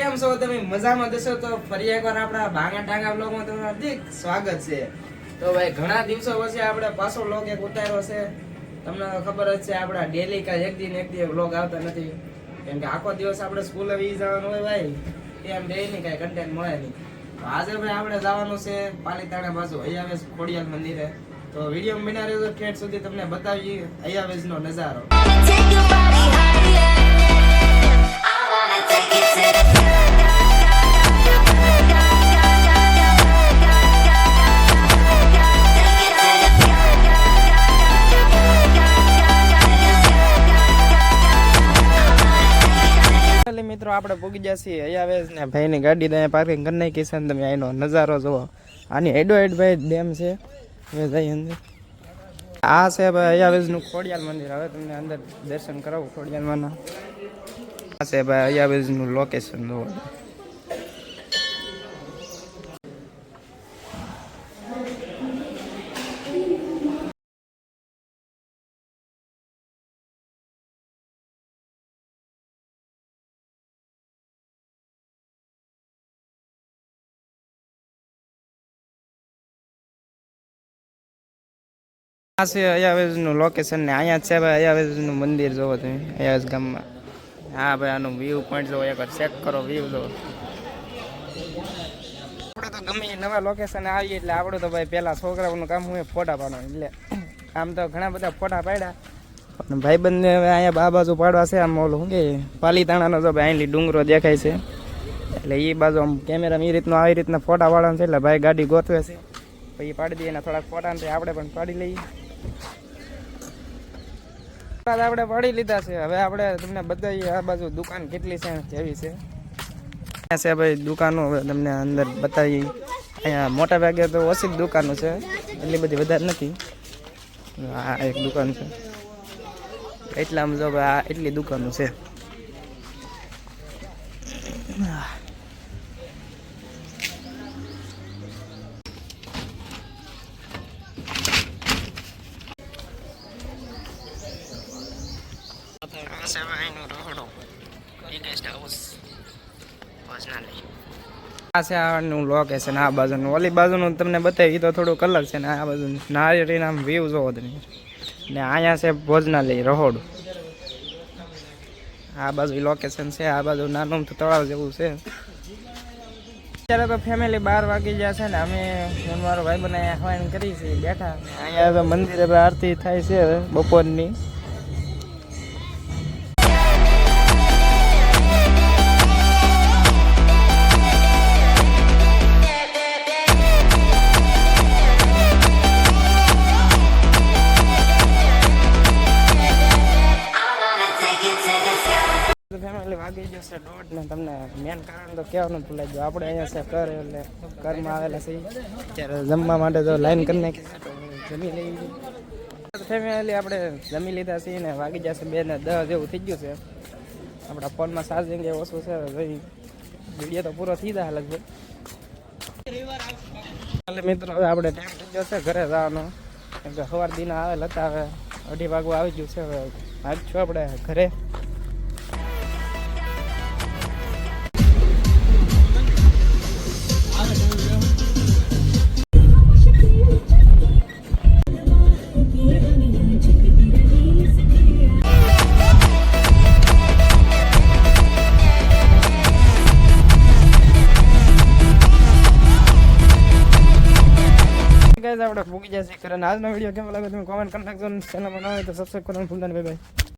કેમ છો તમે? મજામાં દશો તો ફરી એકવાર આપણા ભાંગા ટાંગા બ્લોગમાં તમારું હાર્દિક સ્વાગત છે. તો ભાઈ ઘણા દિવસો પછી આપણે પાછો બ્લોગ એક ઉતાર્યો છે. તમને ખબર જ છે આપણા ડેલી કાંઈ એક દી બ્લોગ આવતા નથી, કેમ કે આખો દિવસ આપણે સ્કૂલે વી જવાનું હોય ભાઈ, એમ ડેલી કાંઈ કન્ટેન્ટ મળે નહીં. તો આજે ભાઈ આપણે જવાનું છે પાલીતાણા બાજુ અયાવેશ ખોડિયાર મંદિરે. તો વિડીયો બના રહ્યો તો ઠેઠ સુધી તમને બતાવીએ અયાવેશનો નજારો. મિત્રો આપણે પૂગી જશે અયાવેશ ને ભાઈની ગાડી તો અહીંયા પાર્કિંગ કરી નાખી છે. તમે અહીંનો નજારો જુઓ. આની એડો એડ ભાઈ ડેમ છે. હવે જઈ અંદર આ છે ભાઈ અયાવેશનું ખોડિયાર મંદિર. હવે તમને અંદર દર્શન કરાવું ખોડિયારમાંના. આ છે ભાઈ અયાવેશનું લોકેશન જુઓ. આ છે અયાવેશનું લોકેશન ને અહીંયા છે ભાઈ અયાવેશનું મંદિર જોવો તમે અયાવેશ ગામમાં. હા ભાઈ આનું વ્યૂ પોઈન્ટ જોવો, એકવાર ચેક કરો વ્યૂ જોવો. આપણે તો ગમે નવા લોકેશન આવીએ એટલે આપણું તો ભાઈ પહેલાં છોકરાઓનું કામ હોય ફોટા પાડવાનું. એટલે આમ તો ઘણા બધા ફોટા પાડ્યા પણ ભાઈબંધને હવે અહીંયા આ બાજુ પાડવા છે. આમ ઓલું શું કે પાલીતાણાનો જો ભાઈ અહીંથી ડુંગરો દેખાય છે એટલે એ બાજુ આમ કેમેરામાં એ રીતનું આવી રીતના ફોટા પાડવાનું છે. એટલે ભાઈ ગાડી ગોતવે છે પછી પાડી દઈએ એના થોડાક ફોટા ને આપણે પણ પાડી લઈએ. આપણે પાડી લીધા છે. હવે આપણે તમને બતાવીએ આ બાજુ દુકાન કેટલી છે કેવી છે. અહીંયા છે ભાઈ દુકાનો. હવે તમને અંદર બતાવીએ. અહીંયા મોટા ભાગે તો ઓછી જ દુકાનો છે, એટલી બધી વધારે નથી. આ એક દુકાન છે એટલામાં જો ભાઈ આ એટલી દુકાનો છે. આ છે આનું લોકેશન. આ બાજુનું ઓલી બાજુનું તમને બતાવી તો થોડુંક અલગ છે ને આ બાજુ નારિયેળીના આમ વ્યૂ જોવો તમે. ને અહીંયા છે ભોજનાલય રહોડું. આ બાજુ લોકેશન છે. આ બાજુ નાનું તળાવ જેવું છે. અત્યારે તો ફેમિલી 12 વાગી ગયા છે ને અમે મારો ભાઈ બને અહીંયા હવાન કરી છે બેઠા. અહીંયા તો મંદિરે આરતી થાય છે બપોરની. ફેમિલી વાગી જશે 1:30 ને તમને મેન કારણ તો કહેવાનું ભૂલાઈ ગયું. આપણે અહીંયા છે કર એટલે ઘરમાં આવેલા છે અત્યારે જમવા માટે તો લાઈન કરી નાખી છે. તો જમી લઈ ફેમિલી આપણે જમી લીધા છીએ ને વાગી જશે 2:10 જેવું થઈ ગયું છે. આપણા ફોનમાં ચાર્જિંગ એ ઓછું છે. ભાઈ વિડીયો તો પૂરો થઈ જાય લગભગ. મિત્રો હવે આપણે ટાઈમ થઈ ગયો છે ઘરે જવાનો, કેમ કે સવાર દિના આવેલ હતા. હવે 2:30 વાગવા આવી ગયું છે. હવે ભાગશું આપણે ઘરે. આપણે ભૂગી જશે. આજનો વિડીયો કેમ લાગે તમે કોમેન્ટ કરી નાખજો. ચેનલમાં ન હોય તો સબસ્ક્રાઈબ કરવાનું ભૂલતા નહીં. Bye bye.